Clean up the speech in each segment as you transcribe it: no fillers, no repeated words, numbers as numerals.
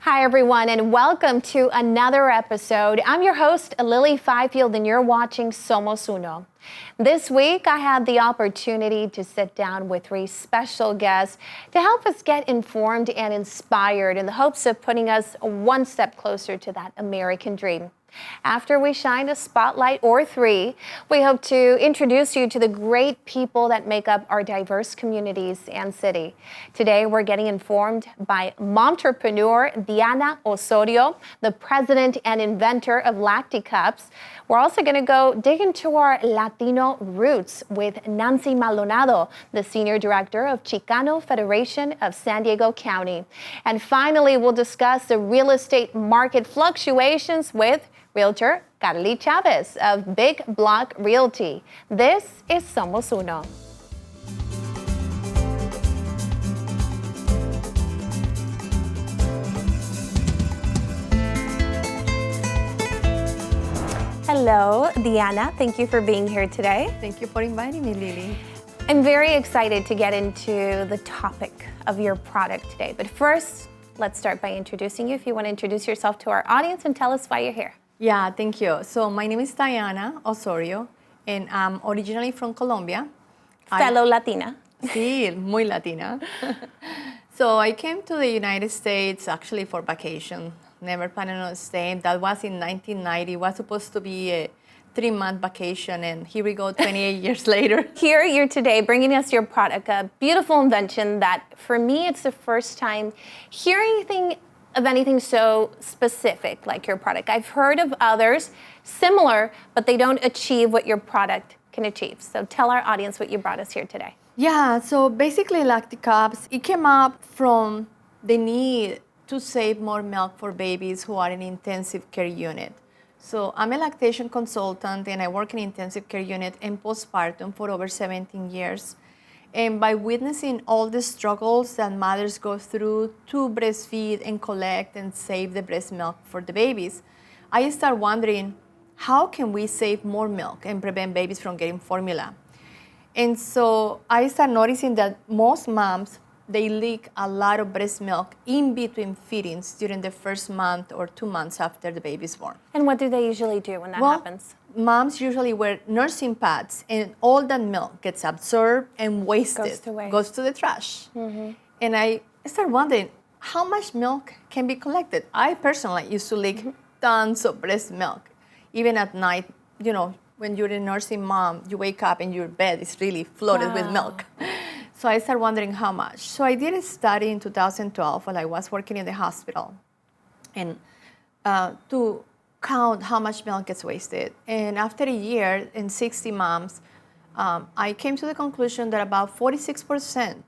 Hi, everyone, and welcome to another episode. I'm your host, Lili Fifield, and you're watching Somos Uno. This week, I had the opportunity to sit down with three special guests to help us get informed and inspired in the hopes of putting us one step closer to that American dream. After we shine a spotlight or three, we hope to introduce you to the great people that make up our diverse communities and city. Today, we're getting informed by momtrepreneur Diana Osorio, the president and inventor of Lactation. We're also going to go dig into our Latino roots with Nancy Maldonado, the senior director of Chicano Federation of San Diego County. And finally, we'll discuss the real estate market fluctuations with Realtor Chavez of Big Block Realty. This is Somos Uno. Hello, Diana. Thank you for being here today. Thank you for inviting me, Lili. I'm very excited to get into the topic of your product today. But first, let's start by introducing you. If you want to introduce yourself to our audience and tell us why you're here. Yeah, thank you. So my name is Diana Osorio, and I'm originally from Colombia. Fellow Latina. Sí, muy Latina. So I came to the United States actually for vacation. Never planning on staying. That was in 1990. It was supposed to be a 3-month vacation, and here we go 28 years later. Here you're today bringing us your product, a beautiful invention that for me it's the first time hearing anything so specific like your product. I've heard of others similar, but they don't achieve what your product can achieve. So tell our audience what you brought us here today. Yeah, so basically Lactation, it came up from the need to save more milk for babies who are in intensive care unit. So I'm a lactation consultant and I work in intensive care unit and postpartum for over 17 years. And by witnessing all the struggles that mothers go through to breastfeed and collect and save the breast milk for the babies, I start wondering, how can we save more milk and prevent babies from getting formula? And so I start noticing that most moms, they leak a lot of breast milk in between feedings during the first month or 2 months after the baby's born. And what do they usually do when that happens? Moms usually wear nursing pads, and all that milk gets absorbed and wasted, goes to the trash. Mm-hmm. And I start wondering, how much milk can be collected? I personally used to leak tons of breast milk. Even at night, you know, when you're a nursing mom, you wake up and your bed is really flooded with milk. So I started wondering how much. So I did a study in 2012 while I was working in the hospital, and to count how much milk gets wasted. And after a year and 60 moms, I came to the conclusion that about 46%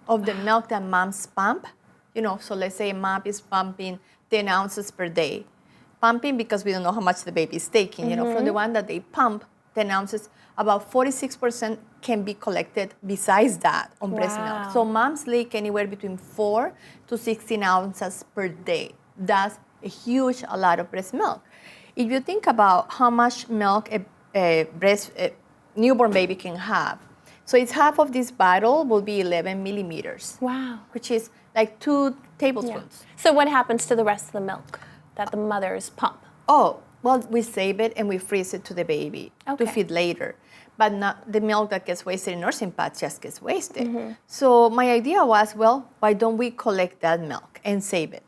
of the milk that moms pump, you know, so let's say a mom is pumping 10 ounces per day, pumping because we don't know how much the baby is taking, you know, from the one that they pump 10 ounces, about 46% can be collected besides that on breast milk. So moms leak anywhere between 4 to 16 ounces per day. That's a lot of breast milk. If you think about how much milk a newborn baby can have, so it's half of this bottle will be 11 millimeters. Wow. Which is like 2 tablespoons. Yeah. So what happens to the rest of the milk that the mothers pump? Oh, well, we save it and we freeze it to the baby to feed later. But not the milk that gets wasted in nursing pads just gets wasted. Mm-hmm. So my idea was, well, why don't we collect that milk and save it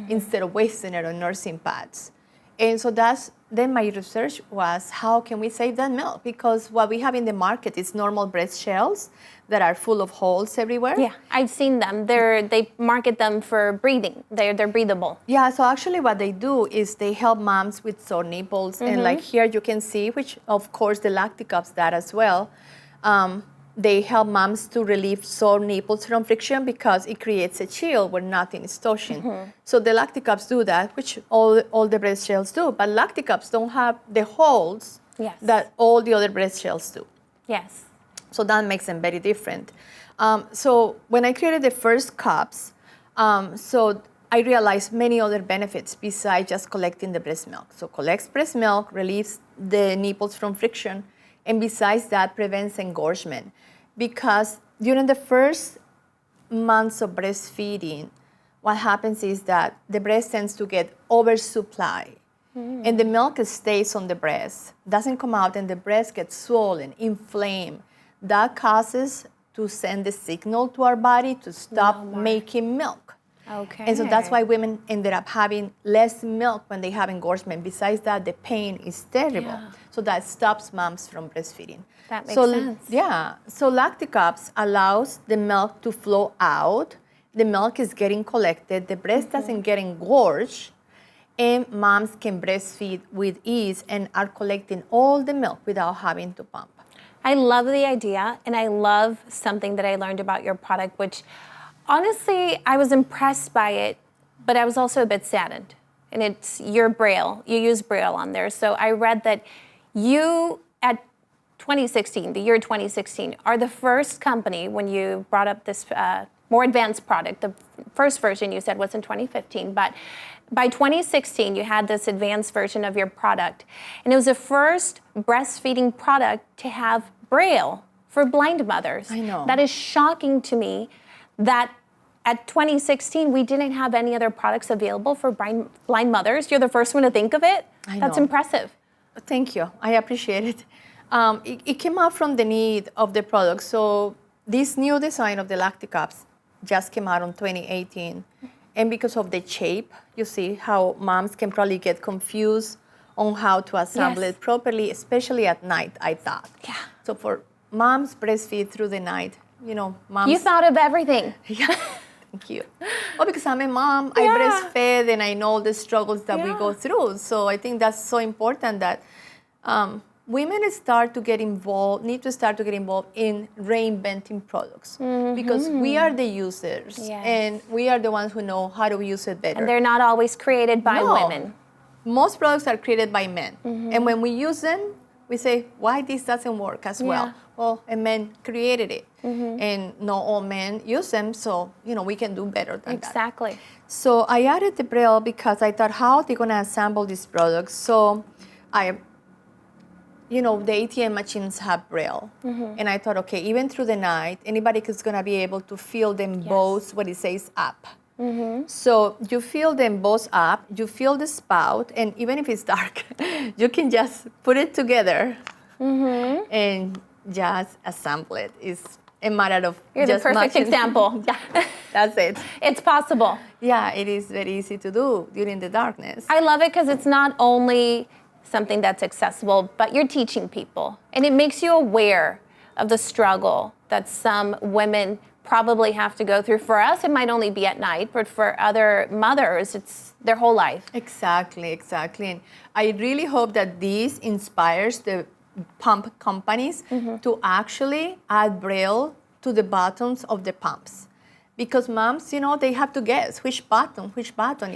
instead of wasting it on nursing pads? And so then my research was, how can we save that milk? Because what we have in the market is normal breast shells that are full of holes everywhere. Yeah, I've seen them. They market them for breathing. They're breathable. Yeah, so actually what they do is they help moms with sore nipples. And like here you can see, which of course the Lactation does as well. They help moms to relieve sore nipples from friction because it creates a chill where nothing is touching. So the Lactation do that, which all the breast shells do. But Lactation don't have the holes that all the other breast shells do. Yes. So that makes them very different. So when I created the first cups, so I realized many other benefits besides just collecting the breast milk. So collects breast milk, relieves the nipples from friction, and besides that, prevents engorgement. Because during the first months of breastfeeding, what happens is that the breast tends to get oversupply. And the milk stays on the breast, doesn't come out, and the breast gets swollen, inflamed. That causes to send the signal to our body to stop making milk. Okay. And so that's why women ended up having less milk when they have engorgement. Besides that, the pain is terrible. Yeah. So that stops moms from breastfeeding. That makes sense. Yeah. So Lacticups allows the milk to flow out. The milk is getting collected. The breast doesn't get engorged. And moms can breastfeed with ease and are collecting all the milk without having to pump. I love the idea, and I love something that I learned about your product, which honestly, I was impressed by it, but I was also a bit saddened. And it's your Braille. You use Braille on there. So I read that you, at 2016, the year 2016, are the first company, when you brought up this more advanced product, the first version you said was in 2015, but by 2016, you had this advanced version of your product. And it was the first breastfeeding product to have Braille for blind mothers. I know. That is shocking to me that at 2016, we didn't have any other products available for blind mothers. You're the first one to think of it. I know. That's impressive. Thank you. I appreciate it. It came out from the need of the product. So this new design of the Lacticups just came out in 2018. And because of the shape, you see how moms can probably get confused on how to assemble it properly, especially at night, I thought. Yeah. So for moms breastfeed through the night, moms... You thought of everything. Yeah, thank you. Well, because I'm a mom, I breastfed, and I know the struggles that we go through. So I think that's so important that women need to start to get involved in reinventing products because we are the users and we are the ones who know how to use it better. And they're not always created by women. Most products are created by men. And when we use them, we say, why this doesn't work as well? Well, a man created it. And not all men use them, so we can do better than that. Exactly. So I added the Braille because I thought, how are they going to assemble these products? So the ATM machines have Braille. And I thought, okay, even through the night, anybody is going to be able to feel them both what it says up. So you feel them both up, you feel the spout, and even if it's dark, you can just put it together and just assemble it. It's a matter of You're just the perfect example. Yeah, that's it. It's possible. Yeah, it is very easy to do during the darkness. I love it because it's not only something that's accessible, but you're teaching people. And it makes you aware of the struggle that some women probably have to go through. For us, it might only be at night, but for other mothers, it's their whole life. Exactly. And I really hope that this inspires the pump companies to actually add Braille to the buttons of the pumps. Because moms, they have to guess which button.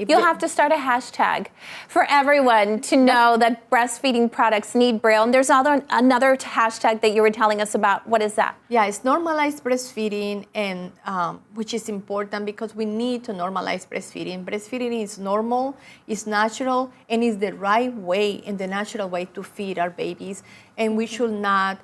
You'll have to start a hashtag for everyone to know that breastfeeding products need Braille. And there's another hashtag that you were telling us about. What is that? Yeah, it's normalized breastfeeding, and which is important because we need to normalize breastfeeding. Breastfeeding is normal, it's natural, and is the right way and the natural way to feed our babies. And we should not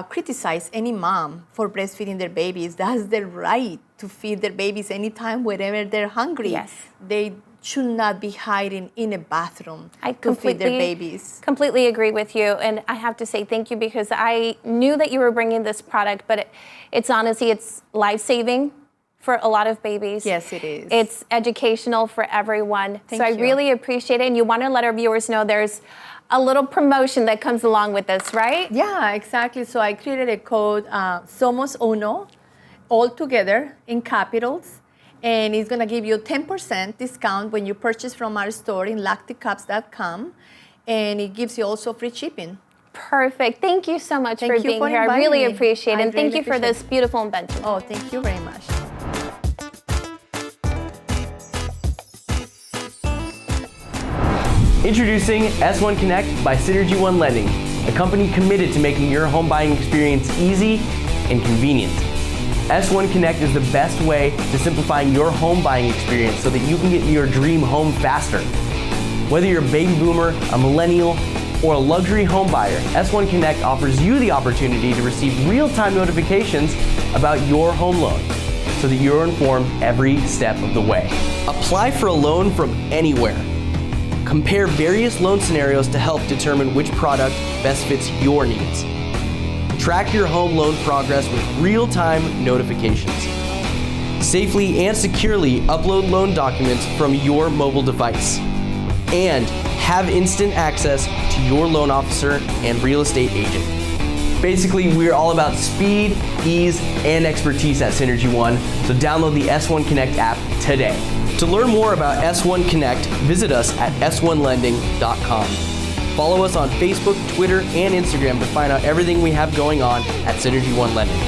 criticize any mom for breastfeeding their babies. That's their right to feed their babies anytime, wherever they're hungry. Yes. They should not be hiding in a bathroom to feed their babies. Completely agree with you. And I have to say thank you because I knew that you were bringing this product, but it's honestly, it's life-saving for a lot of babies. Yes, it is. It's educational for everyone. Thank you. I really appreciate it. And you want to let our viewers know there's a little promotion that comes along with this, right? Yeah, exactly. So I created a code, Somos Uno, all together in capitals. And it's going to give you a 10% discount when you purchase from our store in lacticups.com. And it gives you also free shipping. Perfect. Thank you so much for being here. I really appreciate it. And thank you for this beautiful invention. Oh, thank you very much. Introducing S1 Connect by Synergy One Lending, a company committed to making your home buying experience easy and convenient. S1 Connect is the best way to simplifying your home buying experience so that you can get your dream home faster. Whether you're a baby boomer, a millennial, or a luxury home buyer, S1 Connect offers you the opportunity to receive real-time notifications about your home loan. so that you're informed every step of the way. Apply for a loan from anywhere. Compare various loan scenarios to help determine which product best fits your needs. Track your home loan progress with real-time notifications. Safely and securely upload loan documents from your mobile device. And have instant access to your loan officer and real estate agent. Basically, we're all about speed, ease, and expertise at Synergy One, so download the S1 Connect app today. To learn more about S1 Connect, visit us at s1lending.com. Follow us on Facebook, Twitter, and Instagram to find out everything we have going on at Synergy One Lending.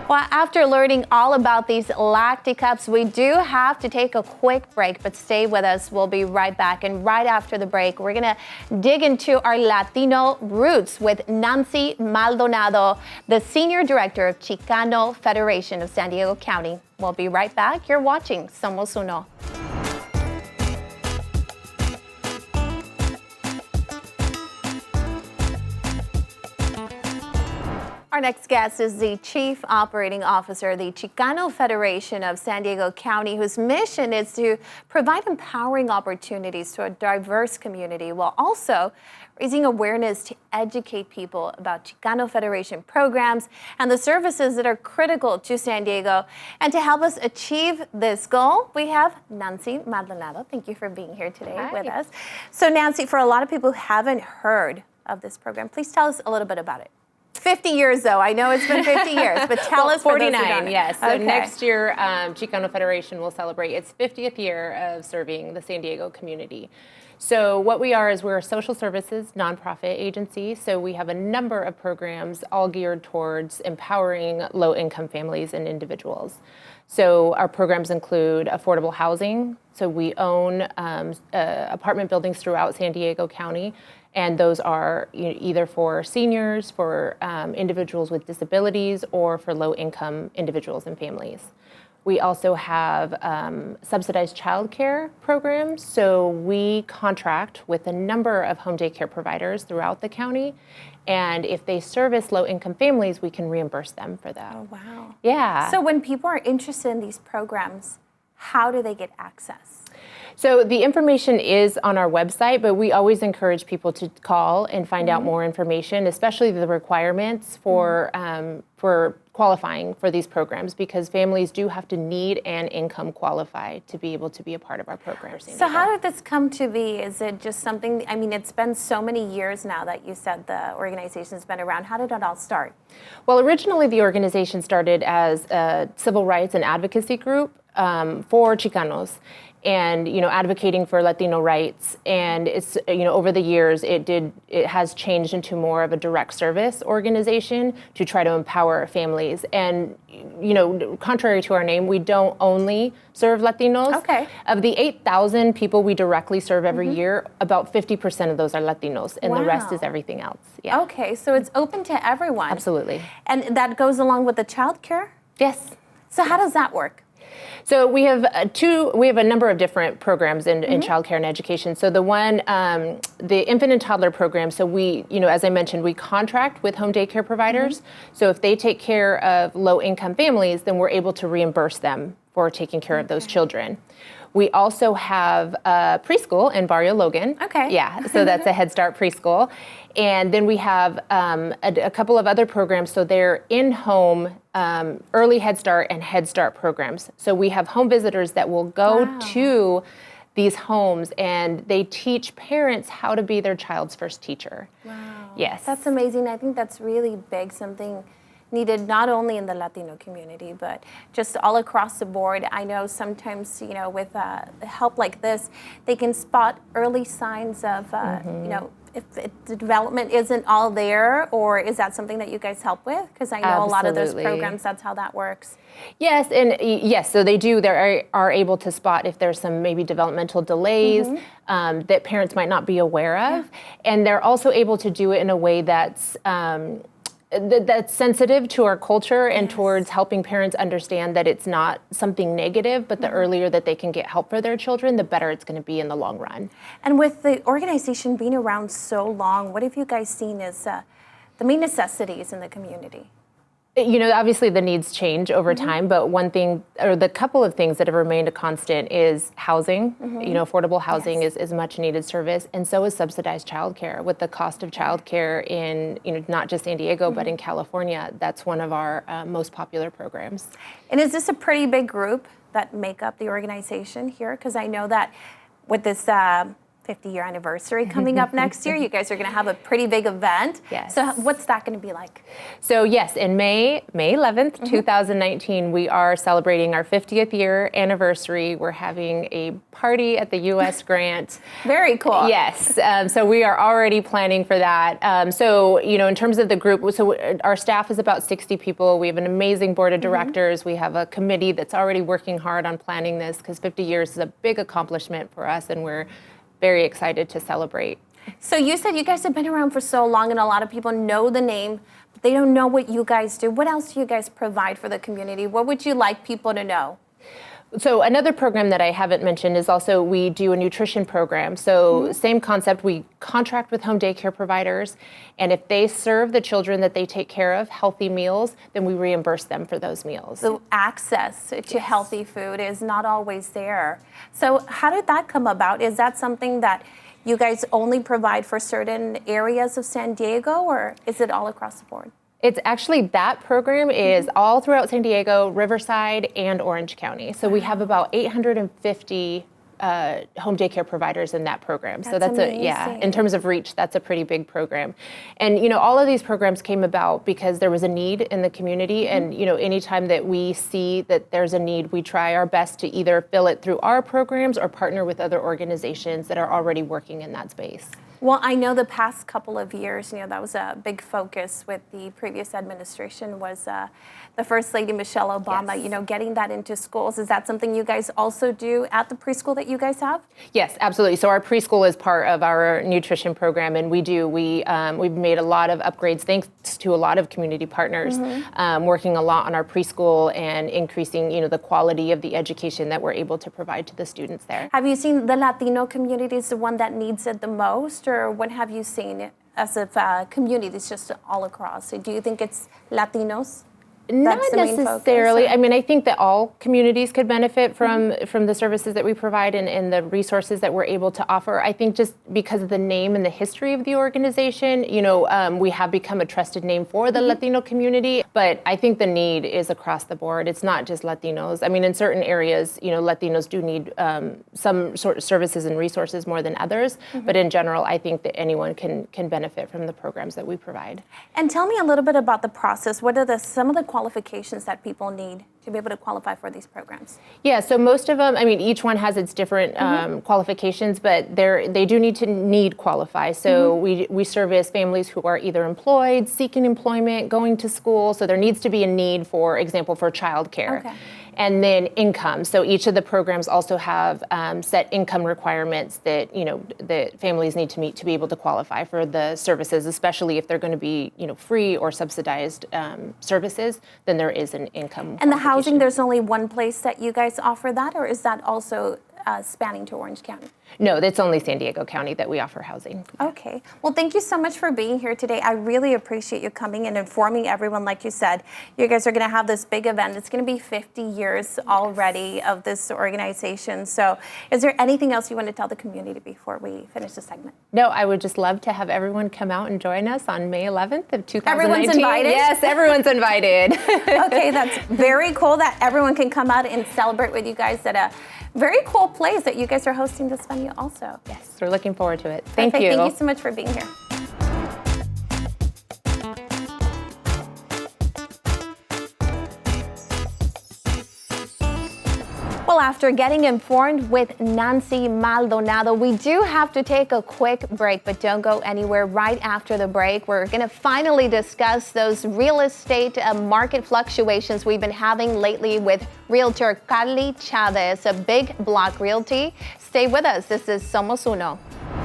Well, after learning all about these Lacti cups, we do have to take a quick break, but stay with us. We'll be right back. And right after the break, we're going to dig into our Latino roots with Nancy Maldonado, the Senior Director of Chicano Federation of San Diego County. We'll be right back. You're watching Somos Uno. Our next guest is the Chief Operating Officer of the Chicano Federation of San Diego County, whose mission is to provide empowering opportunities to a diverse community while also raising awareness to educate people about Chicano Federation programs and the services that are critical to San Diego. And to help us achieve this goal, we have Nancy Maldonado. Thank you for being here today with us. So Nancy, for a lot of people who haven't heard of this program, please tell us a little bit about it. 50 years, though. I know it's been 50 years, but tell us. 49, yes. So next year, Chicano Federation will celebrate its 50th year of serving the San Diego community. So what we are is we're a social services nonprofit agency. So we have a number of programs all geared towards empowering low-income families and individuals. So our programs include affordable housing. So we own apartment buildings throughout San Diego County. And those are either for seniors, for individuals with disabilities, or for low-income individuals and families. We also have subsidized childcare programs. So we contract with a number of home daycare providers throughout the county. And if they service low-income families, we can reimburse them for that. Oh, wow. Yeah. So when people are interested in these programs, how do they get access? So the information is on our website, but we always encourage people to call and find out more information, especially the requirements for qualifying for these programs, because families do have to need and income qualify to be able to be a part of our program. So how did this come to be? Is it just something, I mean, it's been so many years now that you said the organization's been around. How did it all start? Well, originally the organization started as a civil rights and advocacy group for Chicanos, and advocating for Latino rights. And it's over the years it has changed into more of a direct service organization to try to empower families. And contrary to our name, we don't only serve Latinos. Okay. Of the 8,000 people we directly serve every year, about 50% of those are Latinos, and the rest is everything else. Yeah. Okay, so it's open to everyone. Absolutely. And that goes along with the child care? Yes. So how does that work? So we have a number of different programs in childcare and education. So the one, the infant and toddler program, so we, as I mentioned, we contract with home daycare providers. So if they take care of low-income families, then we're able to reimburse them for taking care of those children. We also have a preschool in Barrio Logan. Okay. Yeah, so that's a Head Start preschool. And then we have a couple of other programs. So they're in-home early Head Start and Head Start programs. So we have home visitors that will go to these homes, and they teach parents how to be their child's first teacher. Wow. Yes. That's amazing. I think that's really big, something needed not only in the Latino community, but just all across the board. I know sometimes, with help like this, they can spot early signs of, if the development isn't all there, or is that something that you guys help with? Because I know a lot of those programs, that's how that works. Yes, and yes, so they do. They are able to spot if there's some maybe developmental delays that parents might not be aware of, and they're also able to do it in a way that's sensitive to our culture and towards helping parents understand that it's not something negative, but the earlier that they can get help for their children, the better it's going to be in the long run. And with the organization being around so long, what have you guys seen as the main necessities in the community? Obviously the needs change over time, but one thing, or the couple of things that have remained a constant is housing. Affordable housing is much needed service, and so is subsidized childcare. With the cost of childcare in, not just San Diego, but in California, that's one of our most popular programs. And is this a pretty big group that make up the organization here? Because I know that with this 50-year anniversary coming up next year, you guys are going to have a pretty big event. Yes. So what's that going to be like? So yes, in May 11th, 2019, we are celebrating our 50th year anniversary. We're having a party at the U.S. Grant. Very cool. Yes. So we are already planning for that. So, in terms of the group, so our staff is about 60 people. We have an amazing board of directors. We have a committee that's already working hard on planning this, because 50 years is a big accomplishment for us, and we're very excited to celebrate. So you said you guys have been around for so long, and a lot of people know the name, but they don't know what you guys do. What else do you guys provide for the community? What would you like people to know? So another program that I haven't mentioned is also we do a nutrition program. So same concept, we contract with home daycare providers, and if they serve the children that they take care of healthy meals, then we reimburse them for those meals. The access to healthy food is not always there. So how did that come about? Is that something that you guys only provide for certain areas of San Diego, or is it all across the board? It's actually, that program is all throughout San Diego, Riverside, and Orange County. So we have about 850 home daycare providers in that program. So that's amazing. In terms of reach, that's a pretty big program. And, all of these programs came about because there was a need in the community. And, anytime that we see that there's a need, we try our best to either fill it through our programs or partner with other organizations that are already working in that space. Well, I know the past couple of years, that was a big focus with the previous administration was the First Lady Michelle Obama, Yes. Getting that into schools. Is that something you guys also do at the preschool that you guys have? Yes, absolutely. So our preschool is part of our nutrition program, and we've made a lot of upgrades thanks to a lot of community partners, working a lot on our preschool and increasing, the quality of the education that we're able to provide to the students there. Have you seen the Latino community is the one that needs it the most, or what have you seen as a community that's just all across? Do you think it's Latinos? Not necessarily. I mean, I think that all communities could benefit from the services that we provide and the resources that we're able to offer. I think just because of the name and the history of the organization, we have become a trusted name for the Latino community. But I think the need is across the board. It's not just Latinos. I mean, in certain areas, Latinos do need some sort of services and resources more than others. But in general, I think that anyone can benefit from the programs that we provide. And tell me a little bit about the process. What are some of the qualifications that people need to be able to qualify for these programs? Yeah, so most of them, each one has its different qualifications, but they do need to qualify. So we service families who are either employed, seeking employment, going to school. So there needs to be a need, for example, for childcare. Okay. And then income. So each of the programs also have set income requirements that that families need to meet to be able to qualify for the services, especially if they're going to be free or subsidized services. Then there is an income. And the housing, there's only one place that you guys offer that, or is that also spanning to Orange County? No, it's only San Diego County that we offer housing. Okay. Well, thank you so much for being here today. I really appreciate you coming and informing everyone. Like you said, you guys are going to have this big event. It's going to be 50 years already of this organization. So is there anything else you want to tell the community before we finish the segment? No, I would just love to have everyone come out and join us on May 11th of 2019. Everyone's invited? Yes, everyone's invited. Okay, that's very cool that everyone can come out and celebrate with you guys at a very cool place that you guys are hosting this venue also. Yes, we're looking forward to it. Thank you. Thank you so much for being here. Well, after getting informed with Nancy Maldonado, we do have to take a quick break, but don't go anywhere. Right after the break, we're going to finally discuss those real estate market fluctuations we've been having lately with Realtor Carly Chavez of Big Block Realty. Stay with us. This is Somos Uno.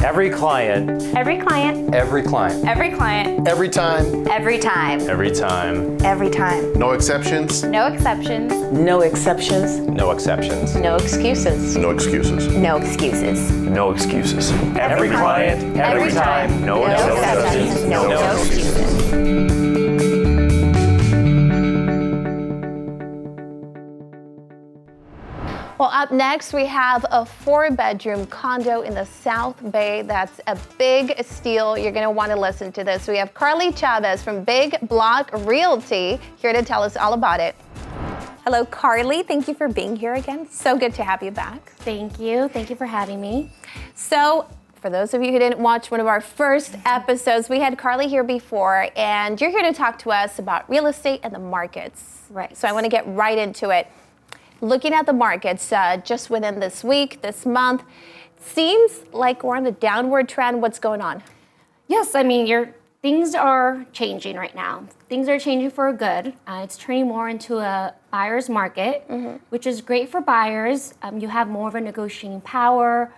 Every client. Every client. Every client. Every client. Every time. Every time. Every time. Every time. No exceptions. No exceptions. No exceptions. No exceptions. No excuses. No excuses. No excuses. No excuses. Every client. Every time. No exceptions. No excuses. Well, up next, we have a 4-bedroom condo in the South Bay. That's a big steal. You're going to want to listen to this. We have Carly Chavez from Big Block Realty here to tell us all about it. Hello, Carly. Thank you for being here again. So good to have you back. Thank you. Thank you for having me. So, for those of you who didn't watch one of our first episodes, we had Carly here before, and you're here to talk to us about real estate and the markets. Right. So I want to get right into it. Looking at the markets just within this week, this month, seems like we're on a downward trend. What's going on? Yes, I mean, things are changing right now. Things are changing for good. It's turning more into a buyer's market, which is great for buyers. You have more of a negotiating power,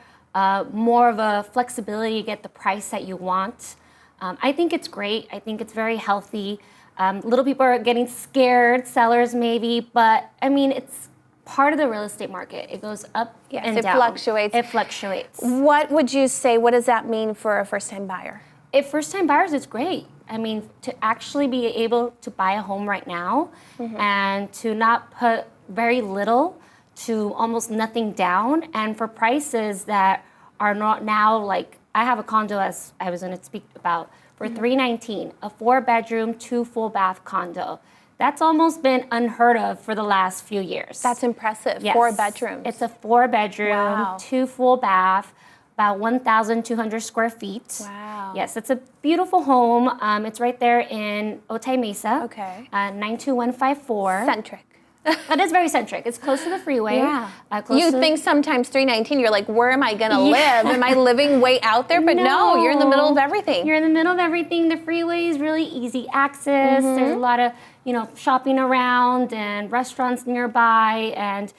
more of a flexibility to get the price that you want. I think it's great. I think it's very healthy. Little people are getting scared, sellers maybe, but I mean, it's part of the real estate market. It goes up and down. It fluctuates. It fluctuates. What would you say, what does that mean for a first-time buyer? If first-time buyers, it's great. I mean, to actually be able to buy a home right now and to not put very little to almost nothing down, and for prices that are not now, like I have a condo, as I was going to speak about, for $319, a 4-bedroom, 2 full bath condo. That's almost been unheard of for the last few years. That's impressive. Yes. 4 bedrooms. It's a 4-bedroom, Wow. 2 full bath, about 1,200 square feet. Wow. Yes, it's a beautiful home. It's right there in Otay Mesa. Okay. 92154. Centric. It is very centric. It's close to the freeway. Yeah. Close You to think sometimes 319, you're like, where am I going to live? Am I living way out there? But no, you're in the middle of everything. You're in the middle of everything. The freeway is really easy access. There's a lot of, shopping around and restaurants nearby. And,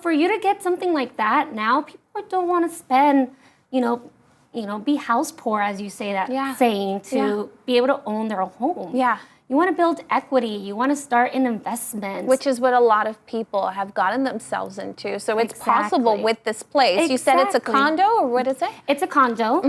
for you to get something like that now, people don't want to spend, be house poor, as you say that saying, to be able to own their home. Yeah. You want to build equity. You want to start an investment. Which is what a lot of people have gotten themselves into. So it's possible Exactly. with this place. You said it's a condo, or what is it? It's a condo.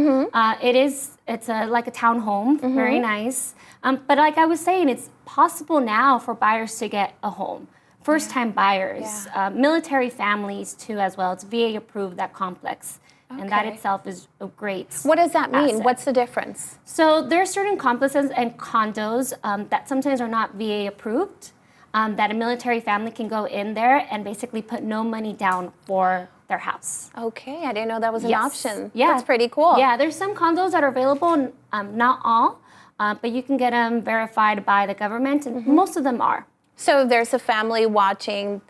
It's like a townhome. Very nice. But like I was saying, it's possible now for buyers to get a home. First-time buyers, military families too as well. It's VA approved, that complex. And that itself is a great What does that mean? asset. What's the difference? So there are certain complexes and condos that sometimes are not VA approved, that a military family can go in there and basically put no money down for their house. Okay, I didn't know that was an Yes. option. Yeah. That's pretty cool. Yeah, there's some condos that are available, not all, but you can get them verified by the government, and most of them are. So if there's a family watching,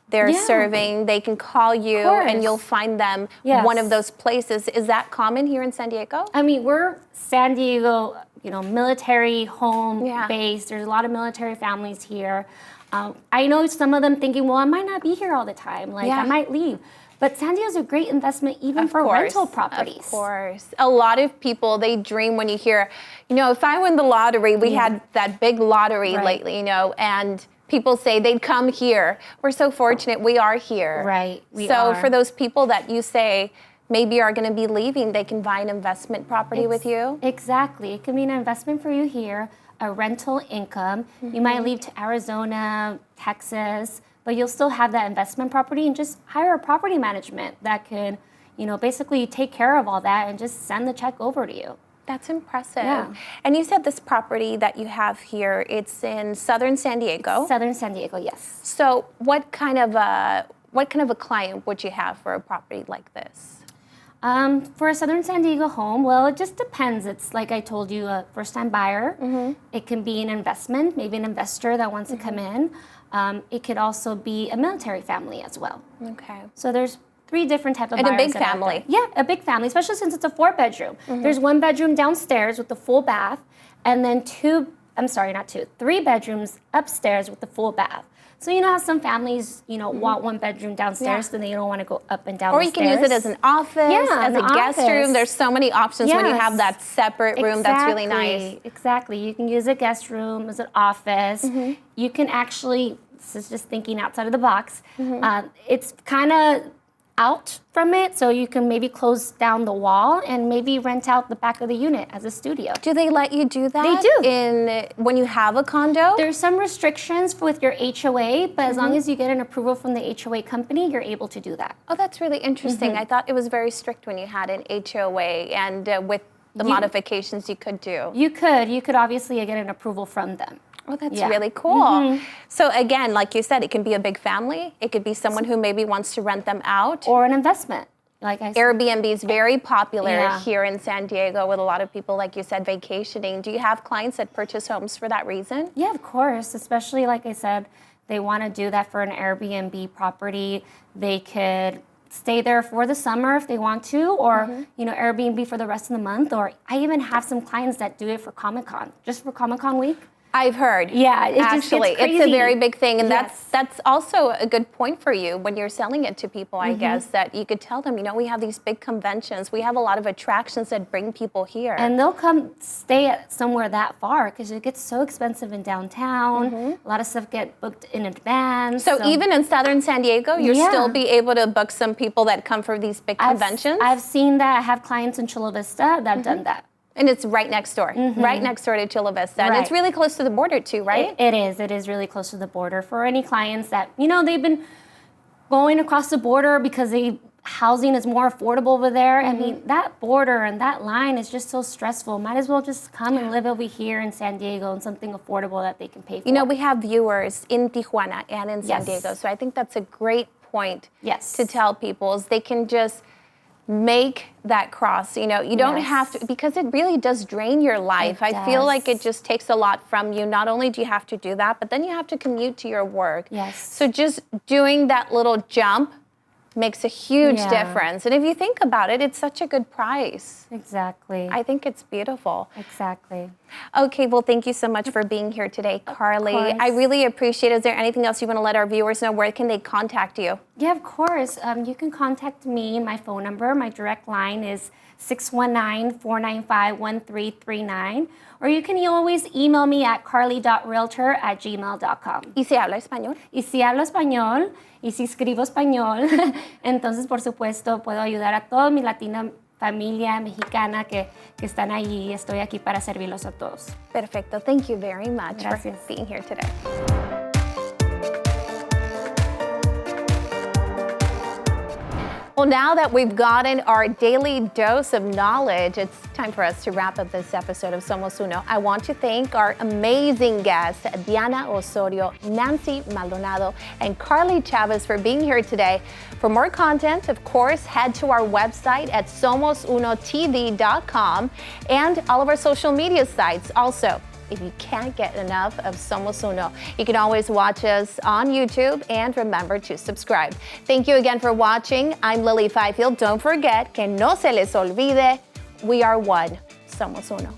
they're serving, they can call you and you'll find them one of those places. Is that common here in San Diego? I mean, we're San Diego, military home based. There's a lot of military families here. I know some of them thinking, well, I might not be here all the time. I might leave. But San Diego's a great investment even for rental properties. Of course. A lot of people, they dream when you hear, if I win the lottery, we had that big lottery lately, and people say they'd come here. We're so fortunate we are here. Right, we so are. for those people that you say maybe are going to be leaving, they can buy an investment property with you? Exactly. It can be an investment for you here, a rental income. You might leave to Arizona, Texas, but you'll still have that investment property, and just hire a property management that can, basically take care of all that and just send the check over to you. That's impressive. Yeah. And you said this property that you have here, it's in southern San Diego. Southern San Diego, yes. So what kind of a client would you have for a property like this? For a Southern San Diego home, well, it just depends. It's like I told you, a first-time buyer. It can be an investment, maybe an investor that wants to come in. It could also be a military family as well. Okay. So there's 3 different types of And buyers. a big that are out family. there. Yeah, a big family, especially since it's a 4-bedroom. There's 1 bedroom downstairs with the full bath, and then 3 bedrooms upstairs with the full bath. So how some families, want 1 bedroom downstairs, then they don't want to go up and down Or the you can stairs. use it as an office, as a guest room. There's so many options when you have that separate room. That's really nice. Exactly. You can use a guest room as an office. You can actually, this is just thinking outside of the box, it's kind of out from it, so you can maybe close down the wall and maybe rent out the back of the unit as a studio. Do they let you do that? They do. When you have a condo? There's some restrictions with your HOA, but as long as you get an approval from the HOA company, you're able to do that. Oh, that's really interesting. I thought it was very strict when you had an HOA and with the modifications you could do. You could obviously get an approval from them. Oh, that's really cool. So again, like you said, it can be a big family. It could be someone who maybe wants to rent them out. Or an investment, like I said. Airbnb is very popular here in San Diego with a lot of people, like you said, vacationing. Do you have clients that purchase homes for that reason? Yeah, of course. Especially, like I said, they want to do that for an Airbnb property. They could stay there for the summer if they want to, or Airbnb for the rest of the month. Or I even have some clients that do it for Comic-Con, just for Comic-Con week. I've heard. Yeah, actually, it's a very big thing, and Yes. that's also a good point for you when you're selling it to people. I guess that you could tell them, we have these big conventions, we have a lot of attractions that bring people here, and they'll come stay at somewhere that far because it gets so expensive in downtown. A lot of stuff get booked in advance. So even in Southern San Diego, you'll still be able to book some people that come for these big conventions. I've seen that. I have clients in Chula Vista that have done that. And it's right next door, right next door to Chula Vista. And it's really close to the border too, right? It is. It is really close to the border. For any clients that, they've been going across the border because housing is more affordable over there. I mean, that border and that line is just so stressful. Might as well just come and live over here in San Diego and something affordable that they can pay for. We have viewers in Tijuana and in San Diego. So I think that's a great point to tell people is they can just make that cross. You don't have to, because it really does drain your life. I feel like it just takes a lot from you. Not only do you have to do that, but then you have to commute to your work. So just doing that little jump makes a huge difference. And if you think about it, it's such a good price. Exactly. I think it's beautiful. Exactly. Okay, well, thank you so much for being here today, Carly. I really appreciate it. Is there anything else you want to let our viewers know? Where can they contact you? Yeah, of course. You can contact me. My phone number, my direct line is 619-495-1339. Or you can always email me at carly.realtor@gmail.com. ¿Y si habla español? Y si hablo español, y si escribo español, entonces, por supuesto, puedo ayudar a toda mi latina familia mexicana que están allí. Estoy aquí para servirlos a todos. Perfecto. Thank you very much for being here today. Well, now that we've gotten our daily dose of knowledge, it's time for us to wrap up this episode of Somos Uno. I want to thank our amazing guests, Diana Osorio, Nancy Maldonado, and Carly Chavez for being here today. For more content, of course, head to our website at somosunotv.com and all of our social media sites. Also, if you can't get enough of Somos Uno, you can always watch us on YouTube, and remember to subscribe. Thank you again for watching. I'm Lili Fifield. Don't forget que no se les olvide, we are one. Somos Uno.